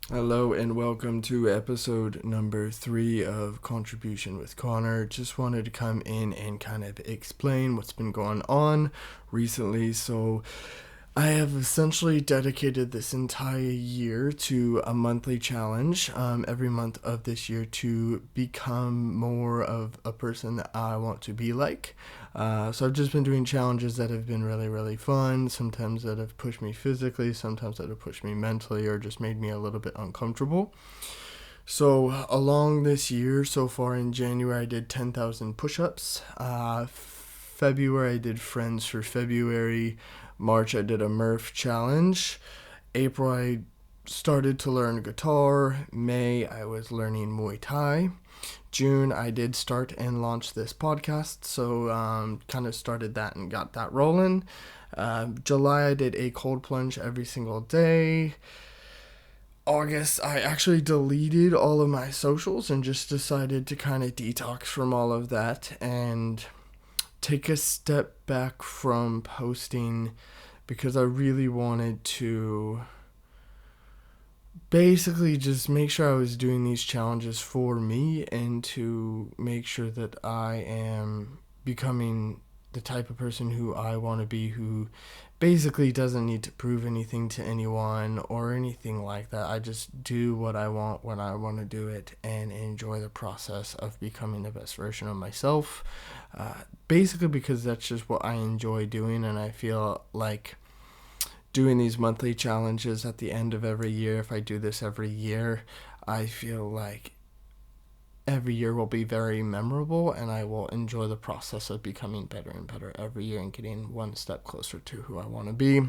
Hello and welcome to episode number 3 of Contribution with Conor. Just wanted to come in and kind of explain what's been going on recently. So, I have essentially dedicated this entire year to a monthly challenge every month of this year to become more of a person that I want to be like. So I've just been doing challenges that have been really, really fun. Sometimes that have pushed me physically, sometimes that have pushed me mentally, or just made me a little bit uncomfortable. So along this year, so far in January, I did 10,000 push-ups. February, I did Friends for February. March, I did a Murph challenge. April, I started to learn guitar. May, I was learning Muay Thai. June, I did start and launch this podcast, so kind of started that and got that rolling. July, I did a cold plunge every single day. August, I actually deleted all of my socials and just decided to kind of detox from all of that and take a step back from posting because I really wanted to basically just make sure I was doing these challenges for me and to make sure that I am becoming the type of person who I want to be, who basically doesn't need to prove anything to anyone or anything like that. I just do what I want when I want to do it and enjoy the process of becoming the best version of myself. Basically, because that's just what I enjoy doing, and I feel like doing these monthly challenges at the end of every year, if I do this every year, I feel like every year will be very memorable and I will enjoy the process of becoming better and better every year and getting one step closer to who I want to be.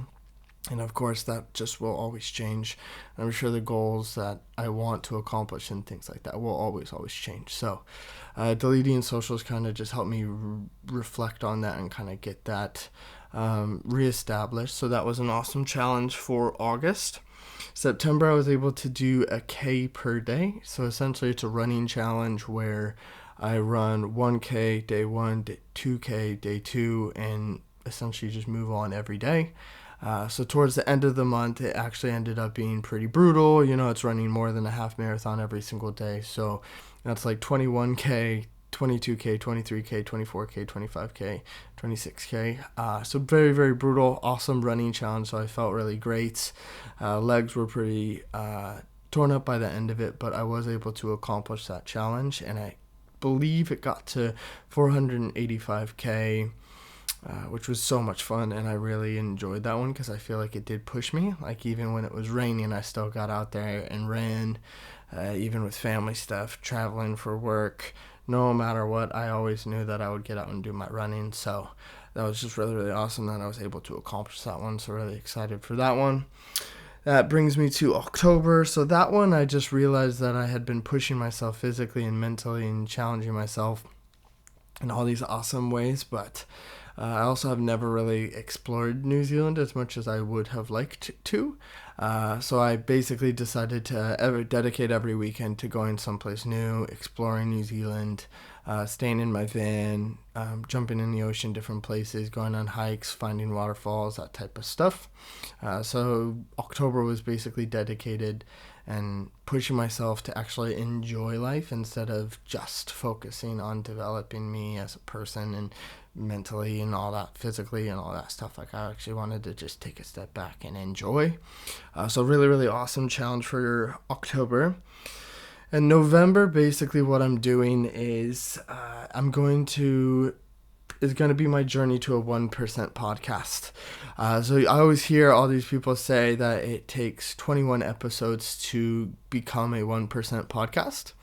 And of course, that just will always change. I'm sure the goals that I want to accomplish and things like that will always change. So, deleting socials kind of just helped me reflect on that and kind of get that reestablished. So, that was an awesome challenge for August. September, I was able to do a K per day. So, essentially, it's a running challenge where I run 1K day 1, 2K day 2, and essentially just move on every day. So towards the end of the month, it actually ended up being pretty brutal. You know, it's running more than a half marathon every single day. So that's like 21K, 22K, 23K, 24K, 25K, 26K. So very, very brutal, awesome running challenge. So I felt really great. Legs were pretty torn up by the end of it, but I was able to accomplish that challenge. And I believe it got to 485K. Which was so much fun, and I really enjoyed that one because I feel like it did push me. Like, even when it was raining, I still got out there and ran, even with family stuff, traveling for work. No matter what, I always knew that I would get out and do my running, so that was just really, really awesome that I was able to accomplish that one, so really excited for that one. That brings me to October. So that one, I just realized that I had been pushing myself physically and mentally and challenging myself in all these awesome ways, but I also have never really explored New Zealand as much as I would have liked to. So I basically decided to dedicate every weekend to going someplace new, exploring New Zealand, staying in my van, jumping in the ocean, different places, going on hikes, finding waterfalls, that type of stuff. So October was basically dedicated and pushing myself to actually enjoy life instead of just focusing on developing me as a person and mentally and all that, physically and all that stuff. Like, I actually wanted to just take a step back and enjoy. So really, really awesome challenge for October. And November, basically what I'm doing is is going to be my journey to a 1% podcast. So I always hear all these people say that it takes 21 episodes to become a 1% podcast.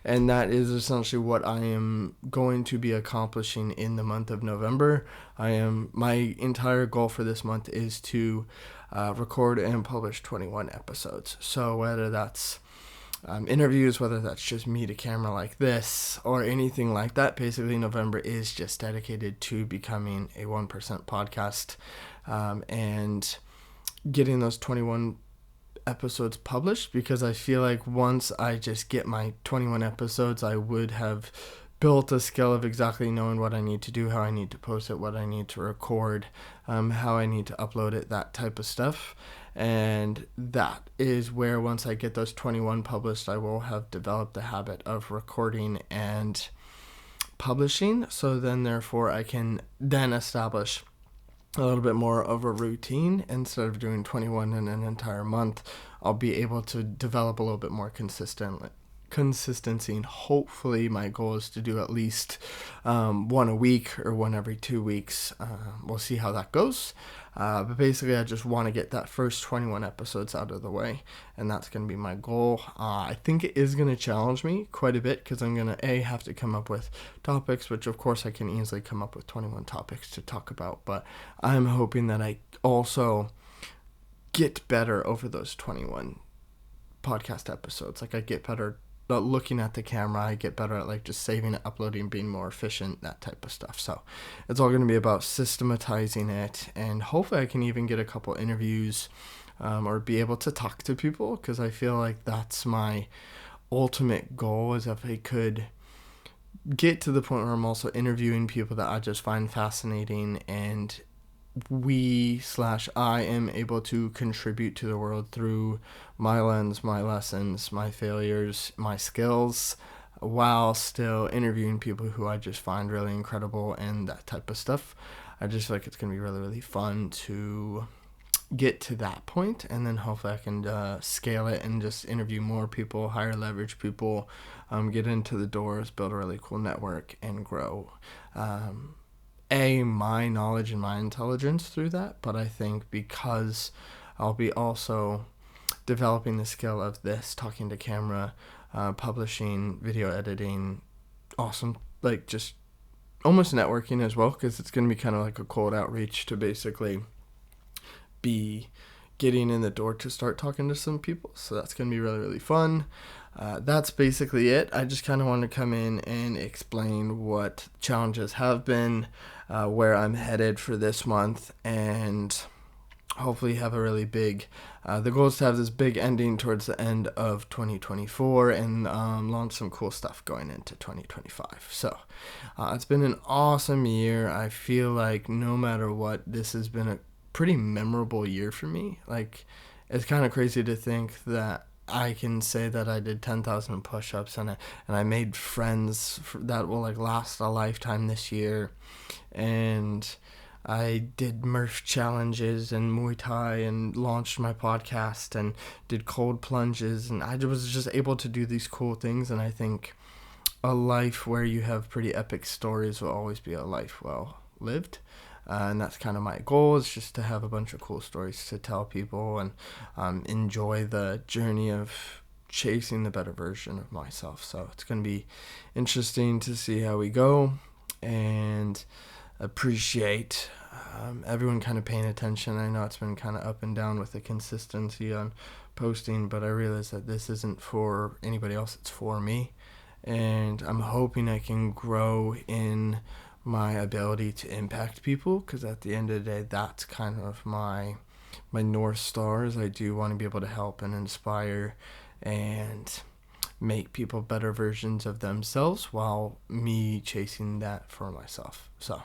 And that is essentially what I am going to be accomplishing in the month of November. My entire goal for this month is to record and publish 21 episodes. So whether that's interviews, whether that's just me to camera like this or anything like that, basically November is just dedicated to becoming a 1% podcast and getting those 21 episodes published, because I feel like once I just get my 21 episodes, I would have built a skill of exactly knowing what I need to do, how I need to post it, what I need to record, how I need to upload it, that type of stuff. And that is where, once I get those 21 published, I will have developed the habit of recording and publishing. So then, therefore, I can then establish a little bit more of a routine. Instead of doing 21 in an entire month, I'll be able to develop a little bit more consistency, and hopefully my goal is to do at least one a week or one every 2 weeks. We'll see how that goes, but basically I just want to get that first 21 episodes out of the way, and that's going to be my goal. I think it is going to challenge me quite a bit, because I'm going to have to come up with topics, which of course I can easily come up with 21 topics to talk about, but I'm hoping that I also get better over those 21 podcast episodes. Like, I get better looking at the camera, I get better at like just saving it, uploading, being more efficient, that type of stuff. So it's all going to be about systematizing it, and hopefully I can even get a couple interviews or be able to talk to people, because I feel like that's my ultimate goal, is if I could get to the point where I'm also interviewing people that I just find fascinating, and I am able to contribute to the world through my lens, my lessons, my failures, my skills, while still interviewing people who I just find really incredible, and that type of stuff. I just feel like it's going to be really, really fun to get to that point, and then hopefully I can scale it and just interview more people, higher leverage people, get into the doors, build a really cool network, and grow my knowledge and my intelligence through that. But I think because I'll be also developing the skill of this, talking to camera, publishing, video editing, awesome, like just almost networking as well, because it's going to be kind of like a cold outreach to basically be getting in the door to start talking to some people. So that's going to be really, really fun. That's basically it. I just kind of want to come in and explain what challenges have been, where I'm headed for this month, and hopefully have a really big, the goal is to have this big ending towards the end of 2024, and launch some cool stuff going into 2025. So it's been an awesome year. I feel like no matter what, this has been a pretty memorable year for me. Like, it's kind of crazy to think that I can say that I did 10,000 push-ups, and I made friends that will like last a lifetime this year, and I did Murph challenges and Muay Thai, and launched my podcast, and did cold plunges, and I was just able to do these cool things. And I think a life where you have pretty epic stories will always be a life well lived. And that's kind of my goal, is just to have a bunch of cool stories to tell people, and enjoy the journey of chasing the better version of myself. So it's going to be interesting to see how we go, and appreciate everyone kind of paying attention. I know it's been kind of up and down with the consistency on posting, but I realize that this isn't for anybody else, it's for me. And I'm hoping I can grow in my ability to impact people, because at the end of the day, that's kind of my North Stars. I do want to be able to help and inspire and make people better versions of themselves, while me chasing that for myself. So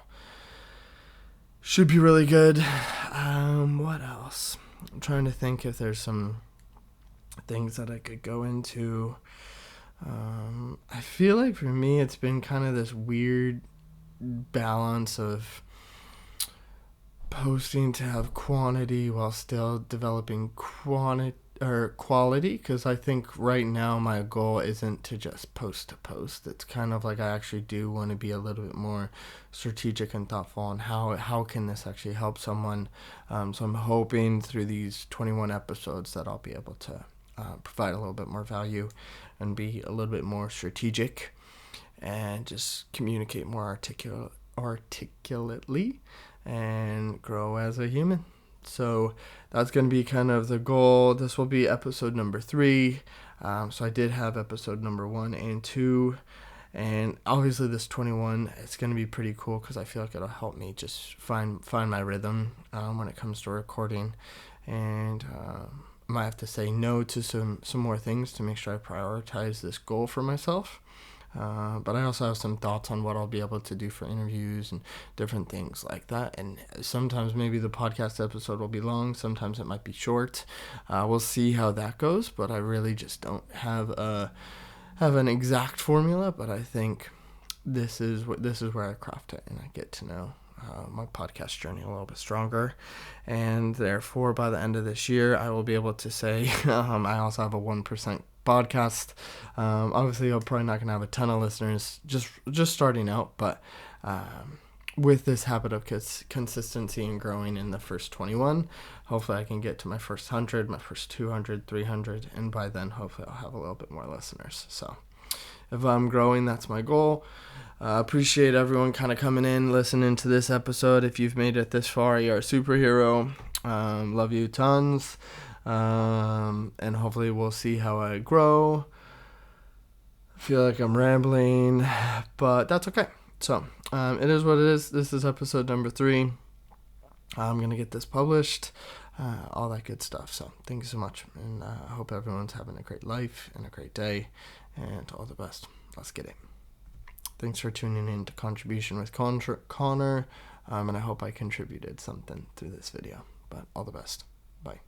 should be really good. What else? I'm trying to think if there's some things that I could go into. I feel like for me, it's been kind of this weird balance of posting to have quantity while still developing quality, because I think right now my goal isn't to just post to post. It's kind of like I actually do want to be a little bit more strategic and thoughtful on how can this actually help someone. So I'm hoping through these 21 episodes that I'll be able to provide a little bit more value and be a little bit more strategic, and just communicate more articulately, and grow as a human. So that's going to be kind of the goal. This will be episode number 3. So I did have episode number 1 and 2, and obviously this 21, it's going to be pretty cool, because I feel like it'll help me just find my rhythm when it comes to recording, and I might have to say no to some more things to make sure I prioritize this goal for myself. But I also have some thoughts on what I'll be able to do for interviews and different things like that. And sometimes maybe the podcast episode will be long. Sometimes it might be short. We'll see how that goes. But I really just don't have an exact formula. But I think this is where I craft it, and I get to know my podcast journey a little bit stronger. And therefore, by the end of this year, I will be able to say I also have a 1% podcast. Obviously, I'm probably not going to have a ton of listeners just starting out, but with this habit of consistency and growing in the first 21, hopefully I can get to my first 100, my first 200, 300, and by then hopefully I'll have a little bit more listeners. So if I'm growing, that's my goal. Appreciate everyone kind of coming in, listening to this episode. If you've made it this far, you're a superhero. Love you tons. And hopefully we'll see how I grow. I feel like I'm rambling, but that's okay. So, it is what it is. This is episode number 3. I'm going to get this published, all that good stuff. So, thank you so much. And I hope everyone's having a great life and a great day. And all the best. Let's get it. Thanks for tuning in to Contribution with Conor. And I hope I contributed something through this video. But all the best. Bye.